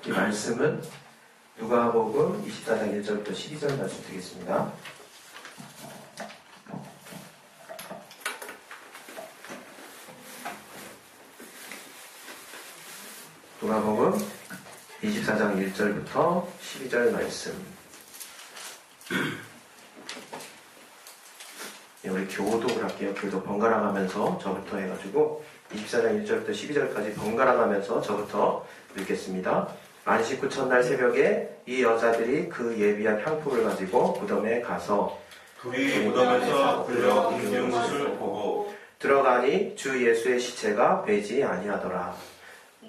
이 말씀은 누가복음 24장 1절부터 12절 말씀 드리겠습니다. 누가복음 24장 1절부터 12절 말씀. 우리 교독을 할게요. 교독 번갈아 가면서 저부터 해가지고 24장 1절부터 12절까지 번갈아 가면서 저부터 읽겠습니다. 안식 후 첫날 새벽에 이 여자들이 그 예비한 향품을 가지고 무덤에 가서 둘이 무덤에서 불려 옮기는 것을 보고 들어가니 주 예수의 시체가 배지 아니하더라.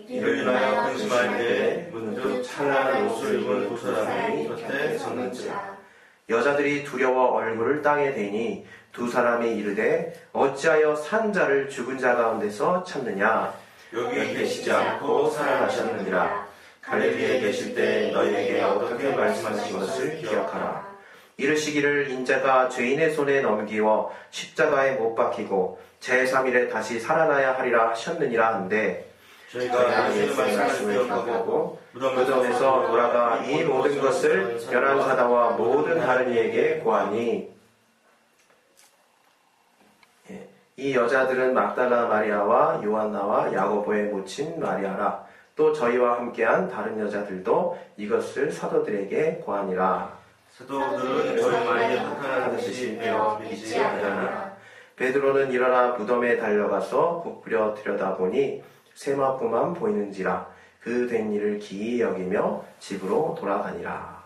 이를 인하여 근심할 때에 문득 찬란한 옷을 입은 두 사람이 곁에 섰는지라. 여자들이 두려워 얼굴을 땅에 대니 두 사람이 이르되 어찌하여 산 자를 죽은 자 가운데서 찾느냐. 여기 계시지 않고 살아나셨느니라. 갈릴리에 계실 때 너희에게 어떻게 말씀하신 것을 기억하라. 이르시기를 인자가 죄인의 손에 넘기워 십자가에 못 박히고 제3일에 다시 살아나야 하리라 하셨느니라 한데 저희가 예수의 말씀을 기억하고 무덤에서 돌아가 이 모든 것을 열한 사다와 모든 다른 이에게 고하니 이 여자들은 막달라 마리아와 요한나와 야고보의 모친 마리아라. 또 저희와 함께한 다른 여자들도 이것을 사도들에게 고하니라. 사도들은 저희 말이 나타나는 듯이 배워 믿지 않으나 베드로는 일어나 무덤에 달려가서 부풀려 들여다보니 세마포만 보이는지라. 그 된 일을 기이 여기며 집으로 돌아가니라.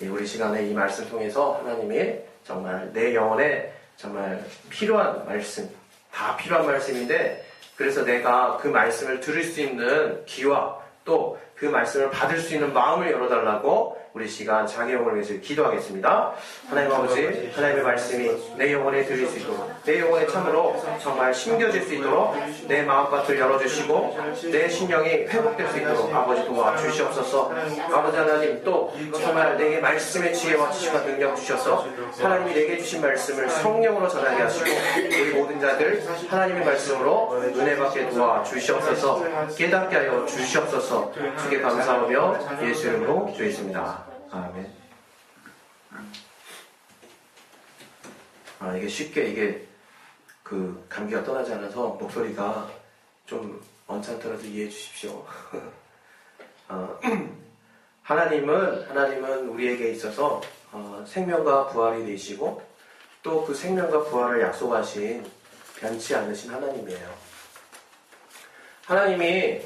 우리 시간에 이 말씀 통해서 하나님이 정말 내 영혼에 정말 필요한 말씀, 다 필요한 말씀인데 그래서 내가 그 말씀을 들을 수 있는 귀와 또 그 말씀을 받을 수 있는 마음을 열어달라고 우리 시간 자기 영혼을 위해서 기도하겠습니다. 하나님 아버지, 하나님의 말씀이 내 영혼에 들릴 수 있도록 내 영혼에 참으로 정말 심겨질 수 있도록 내 마음밭을 열어주시고 내 심령이 회복될 수 있도록 아버지 도와주시옵소서. 아버지 하나님 또 정말 내게 말씀의 지혜와 지식과 능력 주셔서 하나님이 내게 주신 말씀을 성령으로 전하게 하시고 우리 모든 자들 하나님의 말씀으로 은혜 받게 도와주시옵소서. 깨닫게 하여 주시옵소서. 주께 감사하며 예수 이름으로 기도했습니다. 아멘. 이게 쉽게 그 감기가 떠나지 않아서 목소리가 좀 언짢더라도 이해해 주십시오. 하나님은 우리에게 있어서 생명과 부활이 되시고 또 그 생명과 부활을 약속하신 변치 않으신 하나님이에요. 하나님이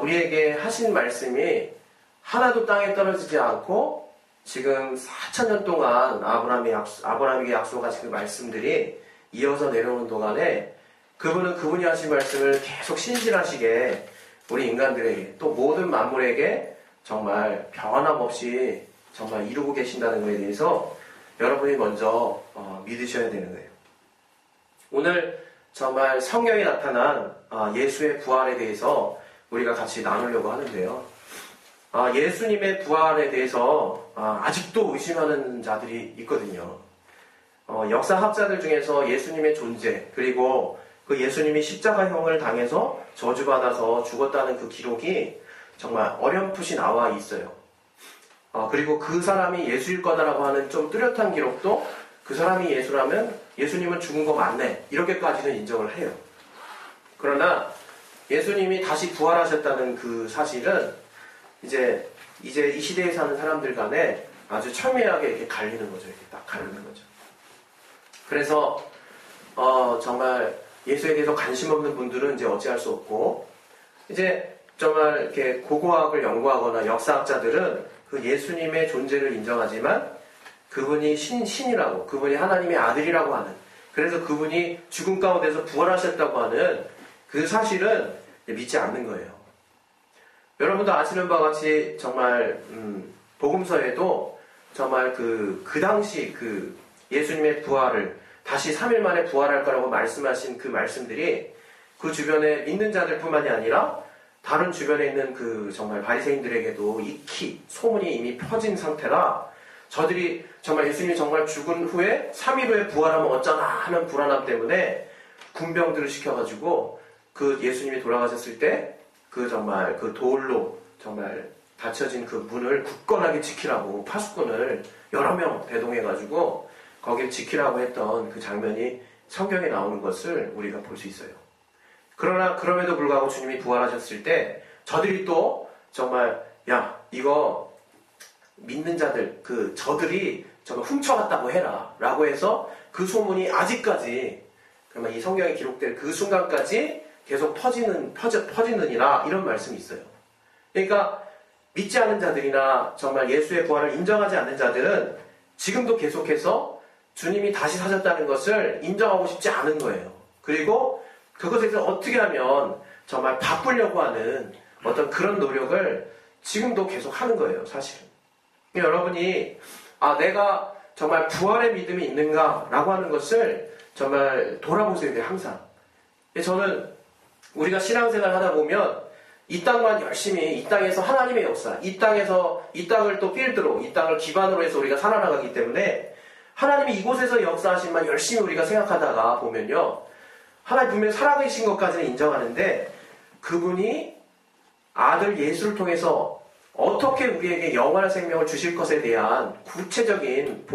우리에게 하신 말씀이 하나도 땅에 떨어지지 않고 지금 4,000년 동안 아브라함에게 약속하신 그 말씀들이 이어서 내려오는 동안에 그분이 하신 말씀을 계속 신실하시게 우리 인간들에게 또 모든 만물에게 정말 변함없이 정말 이루고 계신다는 것에 대해서 여러분이 먼저 믿으셔야 되는 거예요. 오늘 정말 성경에 나타난 예수의 부활에 대해서 우리가 같이 나누려고 하는데요. 예수님의 부활에 대해서 아직도 의심하는 자들이 있거든요. 역사학자들 중에서 예수님의 존재 그리고 그 예수님이 십자가형을 당해서 저주받아서 죽었다는 그 기록이 정말 어렴풋이 나와 있어요. 그리고 그 사람이 예수일 거다라고 하는 좀 뚜렷한 기록도 그 사람이 예수라면 예수님은 죽은 거 맞네 이렇게까지는 인정을 해요. 그러나 예수님이 다시 부활하셨다는 그 사실은 이제 이 시대에 사는 사람들 간에 아주 첨예하게 이렇게 갈리는 거죠. 이렇게 딱 갈리는 거죠. 그래서 정말 예수에 대해서 관심 없는 분들은 이제 어찌할 수 없고 이제 정말 이렇게 고고학을 연구하거나 역사학자들은 그 예수님의 존재를 인정하지만 그분이 신이라고 그분이 하나님의 아들이라고 하는 그래서 그분이 죽음 가운데서 부활하셨다고 하는 그 사실은 믿지 않는 거예요. 여러분도 아시는 바와 같이 정말 복음서에도 정말 그 당시 그 예수님의 부활을 다시 3일 만에 부활할 거라고 말씀하신 그 말씀들이 그 주변에 믿는 자들뿐만이 아니라 다른 주변에 있는 그 정말 바리새인들에게도 익히 소문이 이미 퍼진 상태라 저들이 정말 예수님이 정말 죽은 후에 3일 후에 부활하면 어쩌나 하는 불안함 때문에 군병들을 시켜가지고 그 예수님이 돌아가셨을 때 그 정말 그 돌로 정말 닫혀진 그 문을 굳건하게 지키라고 파수꾼을 여러 명 대동해가지고 거기를 지키라고 했던 그 장면이 성경에 나오는 것을 우리가 볼 수 있어요. 그러나 그럼에도 불구하고 주님이 부활하셨을 때 저들이 또 정말 야 이거 믿는 자들 저들이 정말 훔쳐갔다고 해라 라고 해서 그 소문이 아직까지 그러면 이 성경에 기록될 그 순간까지 계속 퍼지느니라 이런 말씀이 있어요. 그러니까 믿지 않는 자들이나 정말 예수의 부활을 인정하지 않는 자들은 지금도 계속해서 주님이 다시 사셨다는 것을 인정하고 싶지 않은 거예요. 그리고 그것에 대해서 어떻게 하면 정말 바꾸려고 하는 어떤 그런 노력을 지금도 계속 하는 거예요, 사실은. 여러분이 내가 정말 부활의 믿음이 있는가 라고 하는 것을 정말 돌아보셔야 돼요, 항상. 저는 우리가 신앙생활 하다 보면 이 땅만 열심히, 이 땅에서 하나님의 역사, 이 땅을 또 필두로, 이 땅을 기반으로 해서 우리가 살아나가기 때문에 하나님이 이곳에서 역사하신만 열심히 우리가 생각하다가 보면요. 하나님 분명히 살아계신 것까지는 인정하는데 그분이 아들 예수를 통해서 어떻게 우리에게 영원한 생명을 주실 것에 대한 구체적인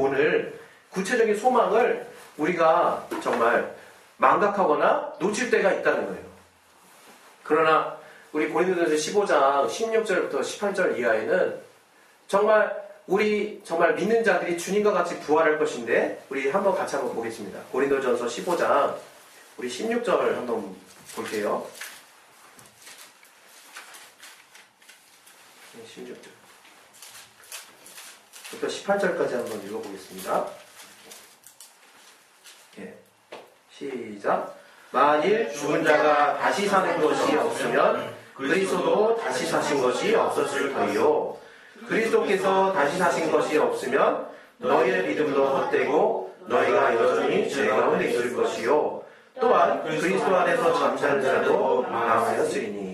구체적인 소망을 우리가 정말 망각하거나 놓칠 때가 있다는 거예요. 그러나 우리 고린도전서 15장 16절부터 18절 이하에는 우리 정말 믿는 자들이 주님과 같이 부활할 것인데 우리 같이 한번 보겠습니다. 고린도전서 15장 우리 16절 한번 볼게요. 16절부터 18절까지 한번 읽어보겠습니다. 시작. 만일 죽은 자가 다시 사는 것이 없으면 그리스도도 다시 사신 것이 없었을 터이요. 그리스도께서 다시 사신 것이 없으면 너희의 믿음도 헛되고 너희가 여전히 죄 가운데 있을 것이요. 또한 그리스도 안에서 잠자는 자도 망하였으리니.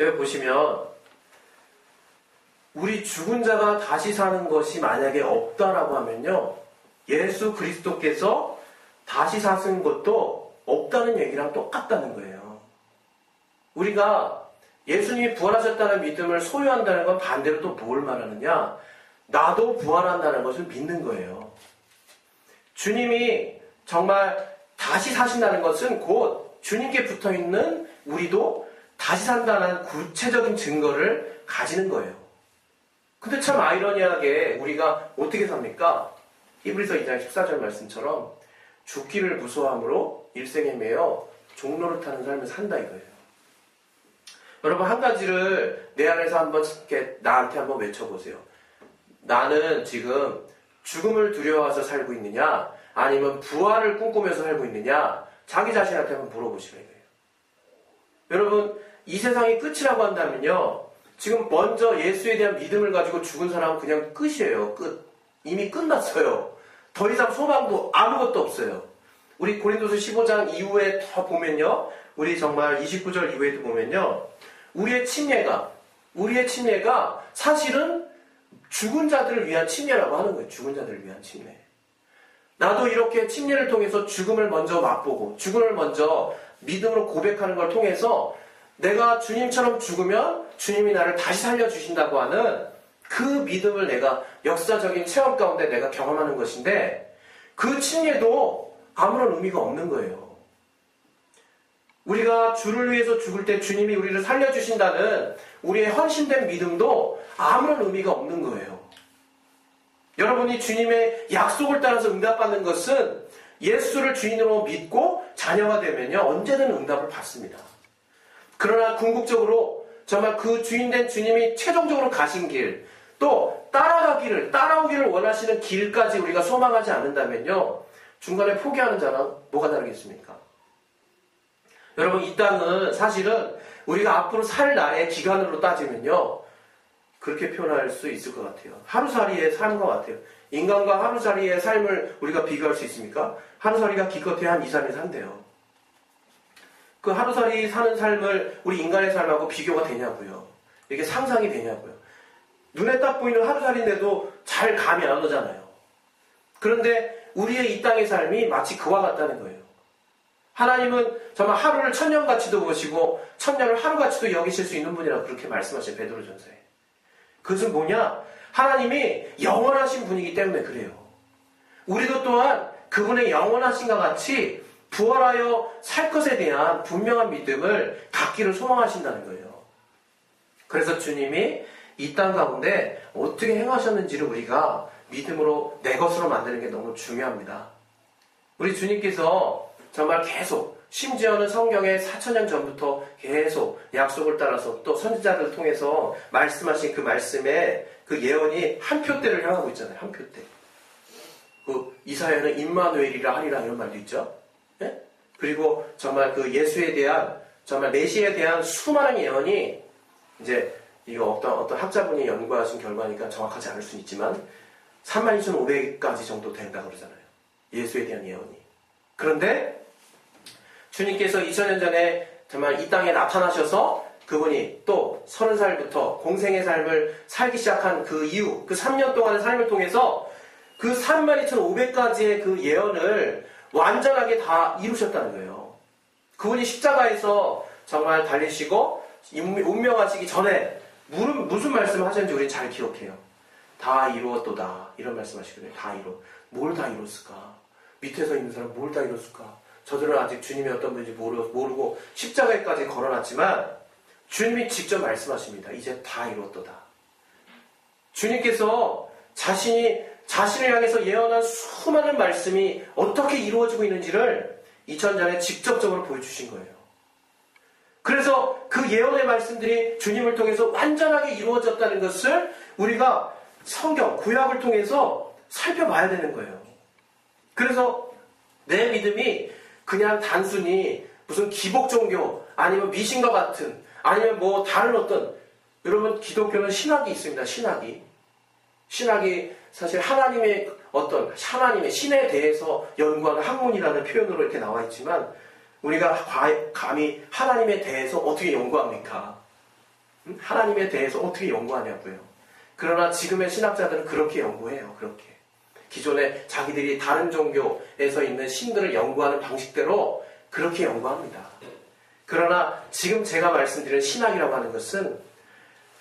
여기 보시면 우리 죽은 자가 다시 사는 것이 만약에 없다라고 하면요. 예수 그리스도께서 다시 사신 것도 없다는 얘기랑 똑같다는 거예요. 우리가 예수님이 부활하셨다는 믿음을 소유한다는 건 반대로 또 뭘 말하느냐? 나도 부활한다는 것을 믿는 거예요. 주님이 정말 다시 사신다는 것은 곧 주님께 붙어있는 우리도 다시 산다는 구체적인 증거를 가지는 거예요. 근데 참 아이러니하게 우리가 어떻게 삽니까? 히브리서 2장 14절 말씀처럼 죽기를 무서워함으로 일생에 매여 종노릇하는 삶을 산다 이거예요. 여러분 한 가지를 내 안에서 한번 이렇게 나한테 한번 외쳐보세요. 나는 지금 죽음을 두려워해서 살고 있느냐 아니면 부활을 꿈꾸면서 살고 있느냐 자기 자신한테 한번 물어보시라 이거예요. 여러분 이 세상이 끝이라고 한다면요. 지금 먼저 예수에 대한 믿음을 가지고 죽은 사람은 그냥 끝이에요. 끝. 이미 끝났어요. 더 이상 소망도 아무것도 없어요. 우리 고린도서 15장 이후에 더 보면요. 우리 정말 29절 이후에도 보면요. 우리의 침례가 사실은 죽은 자들을 위한 침례라고 하는 거예요. 죽은 자들을 위한 침례. 나도 이렇게 침례를 통해서 죽음을 먼저 맛보고 죽음을 먼저 믿음으로 고백하는 걸 통해서 내가 주님처럼 죽으면 주님이 나를 다시 살려주신다고 하는 그 믿음을 내가 역사적인 체험 가운데 내가 경험하는 것인데 그 침례도 아무런 의미가 없는 거예요. 우리가 주를 위해서 죽을 때 주님이 우리를 살려주신다는 우리의 헌신된 믿음도 아무런 의미가 없는 거예요. 여러분이 주님의 약속을 따라서 응답받는 것은 예수를 주인으로 믿고 자녀가 되면요 언제든 응답을 받습니다. 그러나 궁극적으로 정말 그 주인된 주님이 최종적으로 가신 길, 또 따라오기를 원하시는 길까지 우리가 소망하지 않는다면요 중간에 포기하는 자랑 뭐가 다르겠습니까? 여러분 이 땅은 사실은 우리가 앞으로 살 날의 기간으로 따지면요 그렇게 표현할 수 있을 것 같아요. 하루살이의 삶과 같아요. 인간과 하루살이의 삶을 우리가 비교할 수 있습니까? 하루살이가 기껏해야 한 2, 3일 산대요. 그 하루살이 사는 삶을 우리 인간의 삶하고 비교가 되냐고요. 이게 상상이 되냐고요. 눈에 딱 보이는 하루살이인데도 잘 감이 안 오잖아요. 그런데 우리의 이 땅의 삶이 마치 그와 같다는 거예요. 하나님은 정말 하루를 천년같이도 보시고 천년을 하루같이도 여기실 수 있는 분이라고 그렇게 말씀하신 베드로전서에. 그것은 뭐냐? 하나님이 영원하신 분이기 때문에 그래요. 우리도 또한 그분의 영원하신과 같이 부활하여 살 것에 대한 분명한 믿음을 갖기를 소망하신다는 거예요. 그래서 주님이 이 땅 가운데 어떻게 행하셨는지를 우리가 믿음으로 내 것으로 만드는 게 너무 중요합니다. 우리 주님께서 정말 계속, 심지어는 성경에 4000년 전부터 계속 약속을 따라서 또 선지자들을 통해서 말씀하신 그 말씀에 그 예언이 한 표대를 향하고 있잖아요. 한 표대. 그 이사야는 임마누엘이라 하리라 이런 말도 있죠. 네? 그리고 정말 그 예수에 대한, 정말 메시아에 대한 수많은 예언이 이제 이거 어떤 학자분이 연구하신 결과니까 정확하지 않을 수는 있지만 32,500가지 정도 된다고 그러잖아요. 예수에 대한 예언이. 그런데 주님께서 2000년 전에 정말 이 땅에 나타나셔서 그분이 또 30살부터 공생의 삶을 살기 시작한 그 이후, 그 3년 동안의 삶을 통해서 그 32,500가지의 그 예언을 완전하게 다 이루셨다는 거예요. 그분이 십자가에서 정말 달리시고 운명하시기 전에 무슨 말씀을 하셨는지 우리는 잘 기억해요. 다 이루었도다. 이런 말씀 하시거든요. 다 이루. 뭘 다 이뤘을까? 밑에서 있는 사람 뭘 다 이뤘을까? 저들은 아직 주님이 어떤 분인지 모르고 십자가에까지 걸어놨지만 주님이 직접 말씀하십니다. 이제 다 이뤘도다. 주님께서 자신을 향해서 예언한 수많은 말씀이 어떻게 이루어지고 있는지를 2000년 전에 직접적으로 보여주신 거예요. 그래서 그 예언의 말씀들이 주님을 통해서 완전하게 이루어졌다는 것을 우리가 성경, 구약을 통해서 살펴봐야 되는 거예요. 그래서 내 믿음이 그냥 단순히 무슨 기복 종교 아니면 미신과 같은 아니면 뭐 다른 어떤, 여러분 기독교는 신학이 있습니다. 신학이 사실 하나님의 신에 대해서 연구하는 학문이라는 표현으로 이렇게 나와 있지만 우리가 감히 하나님에 대해서 어떻게 연구합니까? 하나님에 대해서 어떻게 연구하냐고요. 그러나 지금의 신학자들은 그렇게 연구해요. 그렇게. 기존에 자기들이 다른 종교에서 있는 신들을 연구하는 방식대로 그렇게 연구합니다. 그러나 지금 제가 말씀드린 신학이라고 하는 것은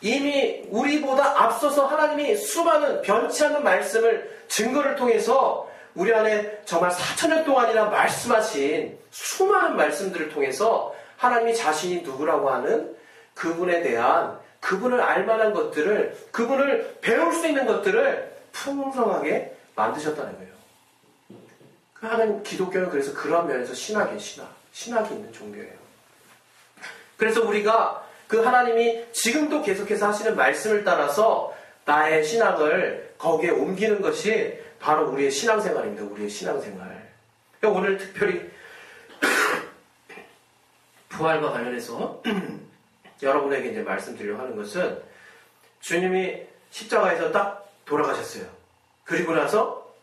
이미 우리보다 앞서서 하나님이 수많은 변치 않는 말씀을 증거를 통해서 우리 안에 정말 4000년 동안이나 말씀하신 수많은 말씀들을 통해서 하나님이 자신이 누구라고 하는 그분에 대한, 그분을 알만한 것들을, 그분을 배울 수 있는 것들을 풍성하게 만드셨다는 거예요. 하나님 기독교는 그래서 그런 면에서 신학이 있는 종교예요. 그래서 우리가 그 하나님이 지금도 계속해서 하시는 말씀을 따라서 나의 신앙을 거기에 옮기는 것이 바로 우리의 신앙생활입니다. 우리의 신앙생활. 오늘 특별히 부활과 관련해서 여러분에게 이제 말씀드리려고 하는 것은 주님이 십자가에서 딱 돌아가셨어요. 그리고 나서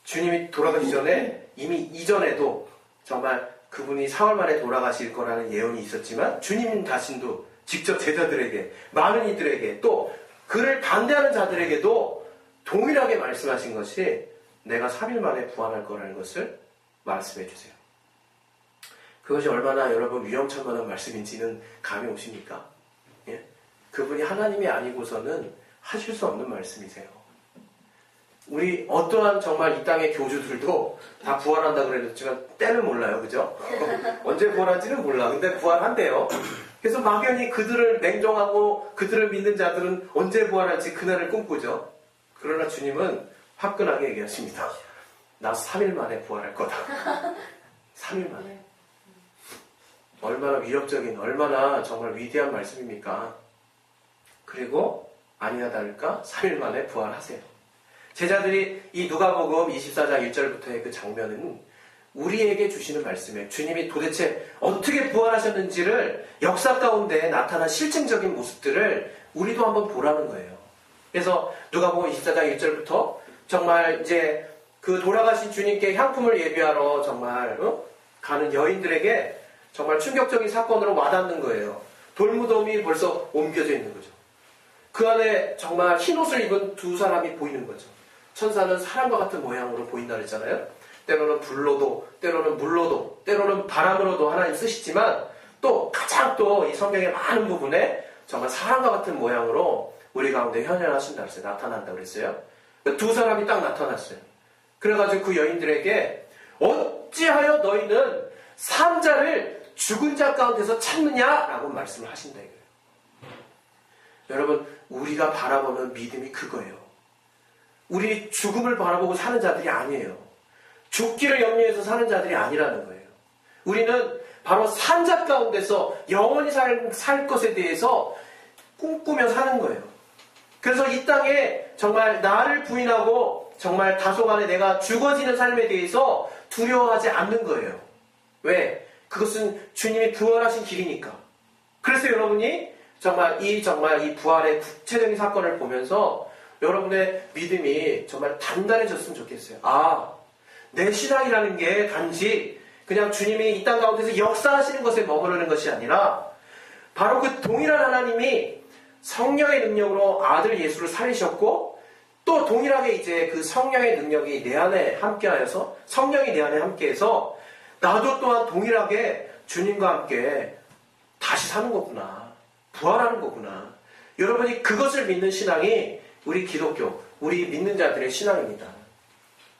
주님이 돌아가기 전에 이미 이전에도 정말 그분이 사흘 만에 돌아가실 거라는 예언이 있었지만 주님 자신도 직접 제자들에게, 많은 이들에게, 또 그를 반대하는 자들에게도 동일하게 말씀하신 것이 내가 3일 만에 부활할 거라는 것을 말씀해 주세요. 그것이 얼마나 여러분 위험천만한 말씀인지는 감이 오십니까? 예? 그분이 하나님이 아니고서는 하실 수 없는 말씀이세요. 우리 어떠한 정말 이 땅의 교주들도 다 부활한다 그랬지만 때는 몰라요. 그죠? 언제 부활할지는 몰라. 근데 부활한대요. 그래서 막연히 그들을 냉정하고 그들을 믿는 자들은 언제 부활할지 그날을 꿈꾸죠. 그러나 주님은 화끈하게 얘기하십니다. 나 3일 만에 부활할 거다. 3일 만에. 얼마나 위협적인, 얼마나 정말 위대한 말씀입니까? 그리고 아니나 다를까 3일 만에 부활하세요. 제자들이 이 누가복음 24장 1절부터의 그 장면은 우리에게 주시는 말씀이에요. 주님이 도대체 어떻게 부활하셨는지를 역사 가운데 나타난 실증적인 모습들을 우리도 한번 보라는 거예요. 그래서 누가복음 24장 1절부터 정말 이제 그 돌아가신 주님께 향품을 예비하러 정말 가는 여인들에게 정말 충격적인 사건으로 와닿는 거예요. 돌무덤이 벌써 옮겨져 있는 거죠. 그 안에 정말 흰 옷을 입은 두 사람이 보이는 거죠. 천사는 사람과 같은 모양으로 보인다 그랬잖아요. 때로는 불로도, 때로는 물로도, 때로는 바람으로도 하나님 쓰시지만 또 가장 또 이 성경의 많은 부분에 정말 사람과 같은 모양으로 우리 가운데 현현하신다 그랬어요. 나타난다 그랬어요. 두 사람이 딱 나타났어요. 그래가지고 그 여인들에게 어찌하여 너희는 산 자를 죽은 자 가운데서 찾느냐라고 말씀을 하신다 이거예요. 여러분, 우리가 바라보는 믿음이 그거예요. 우리 죽음을 바라보고 사는 자들이 아니에요. 죽기를 염려해서 사는 자들이 아니라는 거예요. 우리는 바로 산 자 가운데서 영원히 살 것에 대해서 꿈꾸며 사는 거예요. 그래서 이 땅에 정말 나를 부인하고 정말 다소간에 내가 죽어지는 삶에 대해서 두려워하지 않는 거예요. 왜? 그것은 주님이 부활하신 길이니까. 그래서 여러분이 정말 이 부활의 구체적인 사건을 보면서 여러분의 믿음이 정말 단단해졌으면 좋겠어요. 아, 내 신앙이라는 게 단지 그냥 주님이 이 땅 가운데서 역사하시는 것에 머무르는 것이 아니라 바로 그 동일한 하나님이 성령의 능력으로 아들 예수를 살리셨고 또 동일하게 이제 그 성령의 능력이 내 안에 함께하여서 성령이 내 안에 함께해서 나도 또한 동일하게 주님과 함께 다시 사는 거구나. 부활하는 거구나. 여러분이 그것을 믿는 신앙이 우리 기독교, 우리 믿는 자들의 신앙입니다.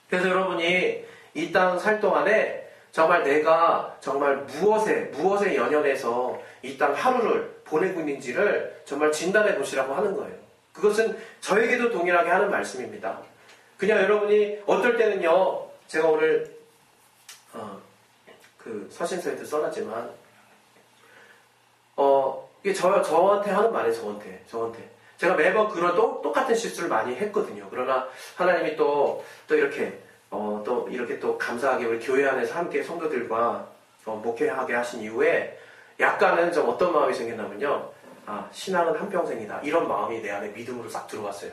그래서 여러분이 이 땅 살 동안에 정말 내가 정말 무엇에 연연해서 이 땅 하루를 보내고 있는지를 정말 진단해 보시라고 하는 거예요. 그것은 저에게도 동일하게 하는 말씀입니다. 그냥 여러분이 어떨 때는요, 제가 오늘 그 서신서에도 써놨지만 이게 저한테 하는 말이에요. 저한테 제가 매번 그런 똑같은 실수를 많이 했거든요. 그러나 하나님이 또 이렇게 또 이렇게 또 감사하게 우리 교회 안에서 함께 성도들과 목회하게 하신 이후에 약간은 좀 어떤 마음이 생겼냐면요. 아, 신앙은 한평생이다. 이런 마음이 내 안에 믿음으로 싹 들어왔어요.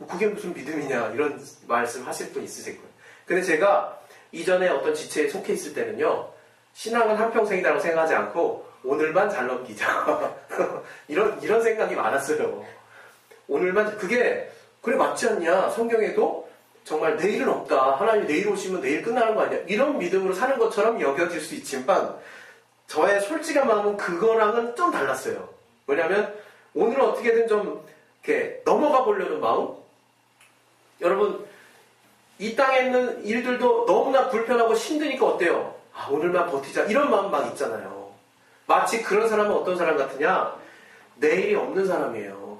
그게 무슨 믿음이냐 이런 말씀 하실 분 있으실 거예요. 근데 제가 이전에 어떤 지체에 속해 있을 때는요. 신앙은 한평생이라고 생각하지 않고 오늘만 잘 넘기자. 이런 생각이 많았어요. 오늘만 그게 그래 맞지 않냐. 성경에도 정말 내일은 없다. 하나님이 내일 오시면 내일 끝나는 거 아니야. 이런 믿음으로 사는 것처럼 여겨질 수 있지만 저의 솔직한 마음은 그거랑은 좀 달랐어요. 왜냐하면 오늘은 어떻게든 좀 이렇게 넘어가 보려는 마음. 여러분 이 땅에 있는 일들도 너무나 불편하고 힘드니까 어때요? 아, 오늘만 버티자. 이런 마음 막 있잖아요. 마치 그런 사람은 어떤 사람 같으냐? 내일이 없는 사람이에요.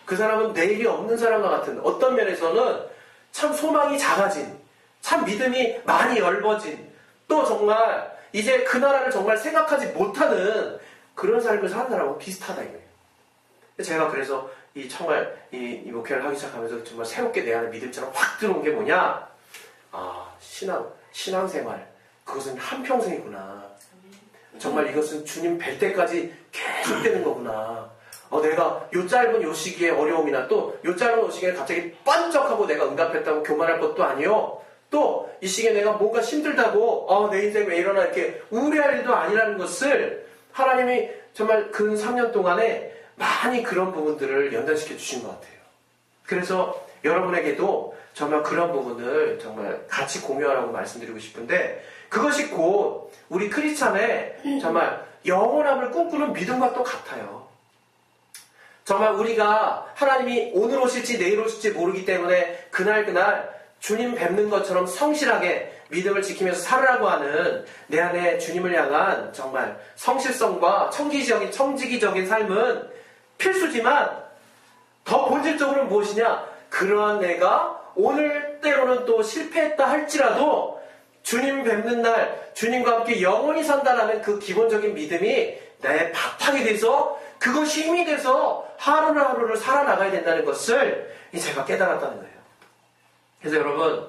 그 사람은 내일이 없는 사람과 같은 어떤 면에서는 참 소망이 작아진, 참 믿음이 많이 엷어진, 또 정말 이제 그 나라를 정말 생각하지 못하는 그런 삶을 사는 사람하고 비슷하다 이거예요. 제가 그래서 정말 이 목회를 하기 시작하면서 정말 새롭게 내 안에 믿음처럼 확 들어온 게 뭐냐? 아, 신앙생활. 그것은 한평생이구나. 정말 이것은 주님 뵐 때까지 계속 되는 거구나. 내가 요 짧은 요 시기에 어려움이나 또 요 짧은 요 시기에 갑자기 번쩍하고 내가 응답했다고 교만할 것도 아니요. 또 이 시기에 내가 뭔가 힘들다고 내 인생 왜 이러나 이렇게 우울해할 일도 아니라는 것을 하나님이 정말 근 3년 동안에 많이 그런 부분들을 연단시켜 주신 것 같아요. 그래서 여러분에게도 정말 그런 부분을 정말 같이 공유하라고 말씀드리고 싶은데 그것이 곧 우리 크리스찬의 정말 영원함을 꿈꾸는 믿음과 또 같아요. 정말 우리가 하나님이 오늘 오실지 내일 오실지 모르기 때문에 그날 주님 뵙는 것처럼 성실하게 믿음을 지키면서 살으라고 하는 내 안에 주님을 향한 정말 성실성과 청지기적인 삶은 필수지만 더 본질적으로는 무엇이냐? 그러한 내가 오늘 때로는 또 실패했다 할지라도 주님 뵙는 날 주님과 함께 영원히 산다라는 그 기본적인 믿음이 나의 바탕이 돼서 그것이 힘이 돼서 하루를 살아나가야 된다는 것을 제가 깨달았다는 거예요. 그래서 여러분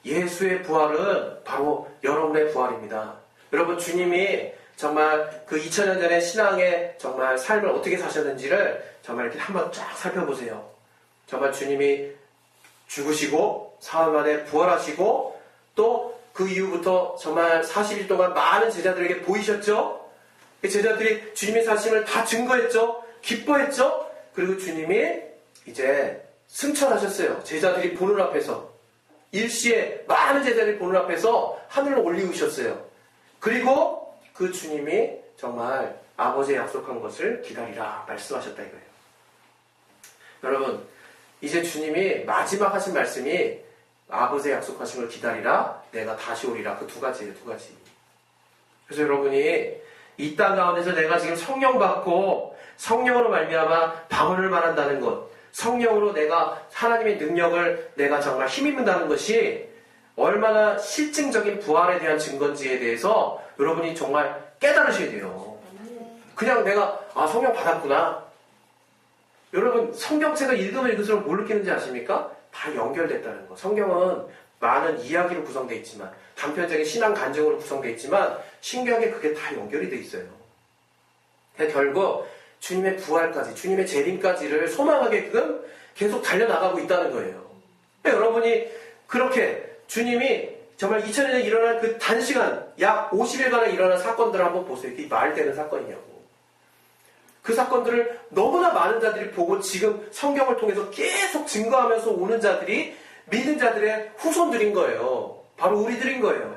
예수의 부활은 바로 여러분의 부활입니다. 여러분 주님이 정말 그 2000년 전의 신앙의 정말 삶을 어떻게 사셨는지를 정말 이렇게 한번 쫙 살펴보세요. 정말 주님이 죽으시고 사흘 만에 부활하시고 또 그 이후부터 정말 40일 동안 많은 제자들에게 보이셨죠? 제자들이 주님의 사심을 다 증거했죠? 기뻐했죠? 그리고 주님이 이제 승천하셨어요. 제자들이 보는 앞에서. 일시에 많은 제자들이 보는 앞에서 하늘로 올리우셨어요. 그리고 그 주님이 정말 아버지의 약속한 것을 기다리라 말씀하셨다 이거예요. 여러분, 이제 주님이 마지막 하신 말씀이 아버지의 약속하신 걸 기다리라, 내가 다시 오리라. 그 두 가지예요, 두 가지. 그래서 여러분이 이 땅 가운데서 내가 지금 성령 받고 성령으로 말미암아 방언을 말한다는 것, 성령으로 내가 하나님의 능력을 내가 정말 힘입는다는 것이 얼마나 실증적인 부활에 대한 증거인지에 대해서 여러분이 정말 깨달으셔야 돼요. 그냥 내가 성령 받았구나. 여러분, 성경책을 읽으면 읽을수록 뭘 느끼는지 아십니까? 다 연결됐다는 거. 성경은 많은 이야기로 구성되어 있지만, 단편적인 신앙 간증으로 구성되어 있지만 신기하게 그게 다 연결이 되어 있어요. 그러니까 결국 주님의 부활까지, 주님의 재림까지를 소망하게끔 계속 달려나가고 있다는 거예요. 그러니까 여러분이 그렇게 주님이 정말 2000년에 일어난 그 단시간 약 50일간에 일어난 사건들을 한번 보세요. 이게 말이 되는 사건이냐고. 그 사건들을 너무나 많은 자들이 보고 지금 성경을 통해서 계속 증거하면서 오는 자들이 믿는 자들의 후손들인 거예요. 바로 우리들인 거예요.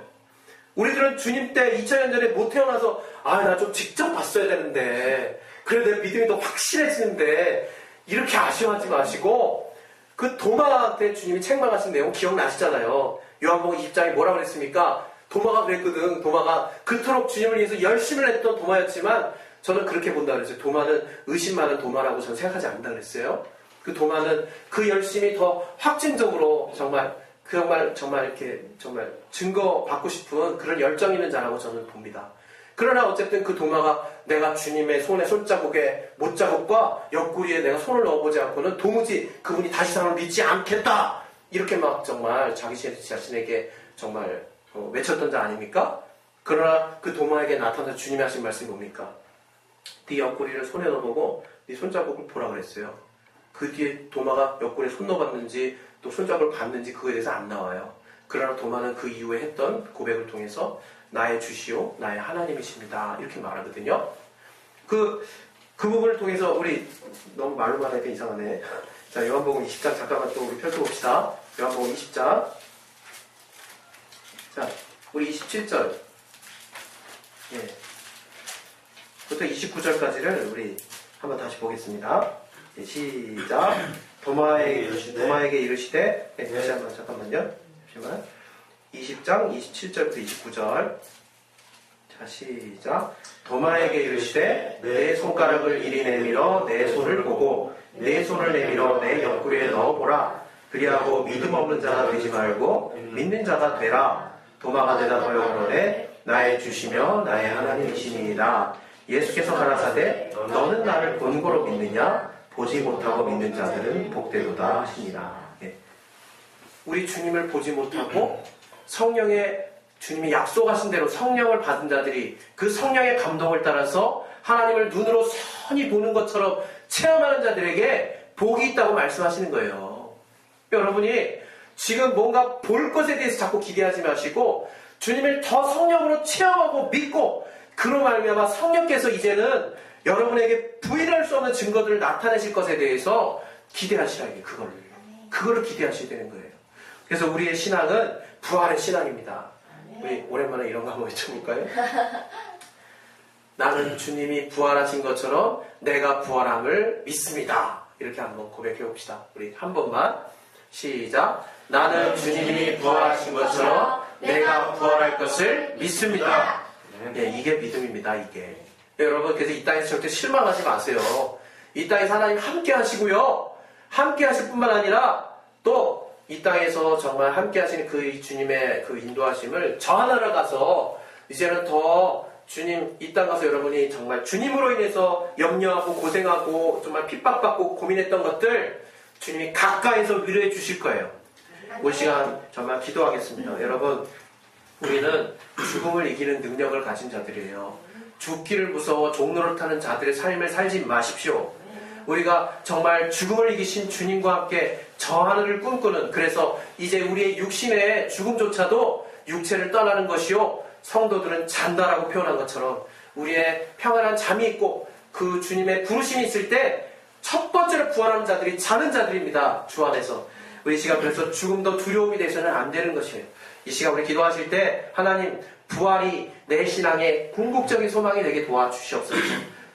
우리들은 주님 때 2000년 전에 못 태어나서 나 좀 직접 봤어야 되는데, 그래 내 믿음이 더 확실해지는데, 이렇게 아쉬워하지 마시고 그 도마한테 주님이 책망하신 내용 기억나시잖아요. 요한복음 20장에 뭐라 그랬습니까? 도마가 그랬거든. 도마가 그토록 주님을 위해서 열심을 했던 도마였지만 저는 그렇게 본다 그랬어요. 도마는 의심 많은 도마라고 저는 생각하지 않는다 그랬어요. 그 도마는 그 열심이 더 확증적으로 정말 이렇게 정말 증거받고 싶은 그런 열정 있는 자라고 저는 봅니다. 그러나 어쨌든 그 도마가 내가 주님의 손에 손자국에 못자국과 옆구리에 내가 손을 넣어보지 않고는 도무지 그분이 다시 사람을 믿지 않겠다, 이렇게 막 정말 자기 자신에게 정말 외쳤던 자 아닙니까? 그러나 그 도마에게 나타나서 주님이 하신 말씀이 뭡니까? 네 옆구리를 손에 넣어보고 네 손자국을 보라 그랬어요. 그 뒤에 도마가 옆구리에 손 넣어봤는지 또 손자국을 봤는지 그거에 대해서 안 나와요. 그러나 도마는 그 이후에 했던 고백을 통해서 나의 주시오, 나의 하나님이십니다, 이렇게 말하거든요. 그 부분을 통해서 우리 너무 말로만 하니까 이상하네. 자, 요한복음 20장 잠깐만 또 우리 펼쳐봅시다. 요한복음 20장. 자, 우리 27절. 예. 부터 29절까지를 우리 한번 다시 보겠습니다. 예, 시작. 도마에게 이르시되, 다시 한번 잠깐만요. 잠시만. 20장 27절부터 29절. 자, 시작. 도마에게 이르시되 내 손가락을 이리 내밀어 내 손을 보고 내 손을 내밀어 내 옆구리에 넣어보라. 그리하고 믿음 없는 자가 되지 말고 믿는 자가 되라. 도마가 대답하여 그러되 나의 주시며 나의 하나님이시니이다. 예수께서 가라사대 너는 나를 본고로 믿느냐? 보지 못하고 믿는 자들은 복되도다 하시니라. 예. 우리 주님을 보지 못하고 성령의 주님이 약속하신 대로 성령을 받은 자들이 그 성령의 감동을 따라서 하나님을 눈으로 선히 보는 것처럼 체험하는 자들에게 복이 있다고 말씀하시는 거예요. 여러분이 지금 뭔가 볼 것에 대해서 자꾸 기대하지 마시고 주님을 더 성령으로 체험하고 믿고 그로 말미암아 성령께서 이제는 여러분에게 부인할 수 없는 증거들을 나타내실 것에 대해서 기대하시라. 그거를 기대하셔야 되는 거예요. 그래서 우리의 신앙은 부활의 신앙입니다. 우리 오랜만에 이런 거 한번 외쳐볼까요? 나는 주님이 부활하신 것처럼 내가 부활함을 믿습니다. 이렇게 한번 고백해 봅시다. 우리 한 번만. 시작. 나는 주님이 부활하신 것처럼 내가 부활할 것을 믿습니다. 네, 이게 믿음입니다. 이게. 여러분, 그래서 이 땅에서 절대 실망하지 마세요. 이 땅에서 하나님 함께 하시고요. 함께 하실 뿐만 아니라 또 이 땅에서 정말 함께 하시는 그 주님의 그 인도하심을 저 하나를 가서 이제는 더 주님, 이 땅 가서 여러분이 정말 주님으로 인해서 염려하고 고생하고 정말 핍박받고 고민했던 것들 주님이 가까이서 위로해 주실 거예요. 올 시간 정말 기도하겠습니다. 여러분, 우리는 죽음을 이기는 능력을 가진 자들이에요. 죽기를 무서워 종노릇하는 자들의 삶을 살지 마십시오. 우리가 정말 죽음을 이기신 주님과 함께 저 하늘을 꿈꾸는, 그래서 이제 우리의 육신의 죽음조차도 육체를 떠나는 것이요 성도들은 잔다라고 표현한 것처럼 우리의 평안한 잠이 있고 그 주님의 부르심이 있을 때 첫 번째로 부활하는 자들이 자는 자들입니다. 주 안에서 우리 시간 그래서 죽음도 두려움이 돼서는 안 되는 것이에요. 이 시간 우리 기도하실 때 하나님 부활이 내 신앙의 궁극적인 소망이 되게 도와주시옵소서.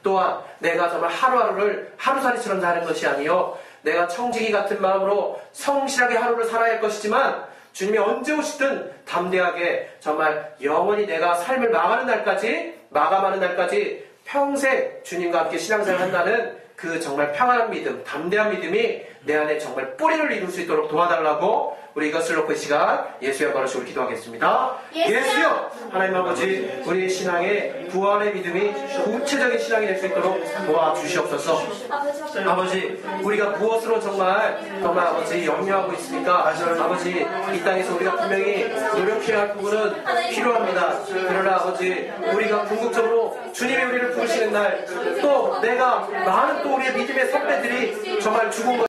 또한 내가 정말 하루하루를 하루살이처럼 사는 것이 아니요 내가 청지기 같은 마음으로 성실하게 하루를 살아야 할 것이지만 주님이 언제 오시든 담대하게 정말 영원히 내가 삶을 마감하는 날까지 평생 주님과 함께 신앙생활 한다는 그 정말 평안한 믿음, 담대한 믿음이 내 안에 정말 뿌리를 이룰 수 있도록 도와달라고 우리 이것을 놓고 이 시간 예수의 버릇으로 기도하겠습니다. 예수여! 하나님 아버지 우리의 신앙의 부활의 믿음이 구체적인 신앙이 될 수 있도록 도와주시옵소서. 아버지 우리가 무엇으로 정말 아버지 염려하고 있습니까? 아버지 이 땅에서 우리가 분명히 노력해야 할 부분은 필요합니다. 그러나 아버지 우리가 궁극적으로 주님이 우리를 부르시는 날 또 내가 많은 또 우리의 믿음의 선배들이 정말 죽은 것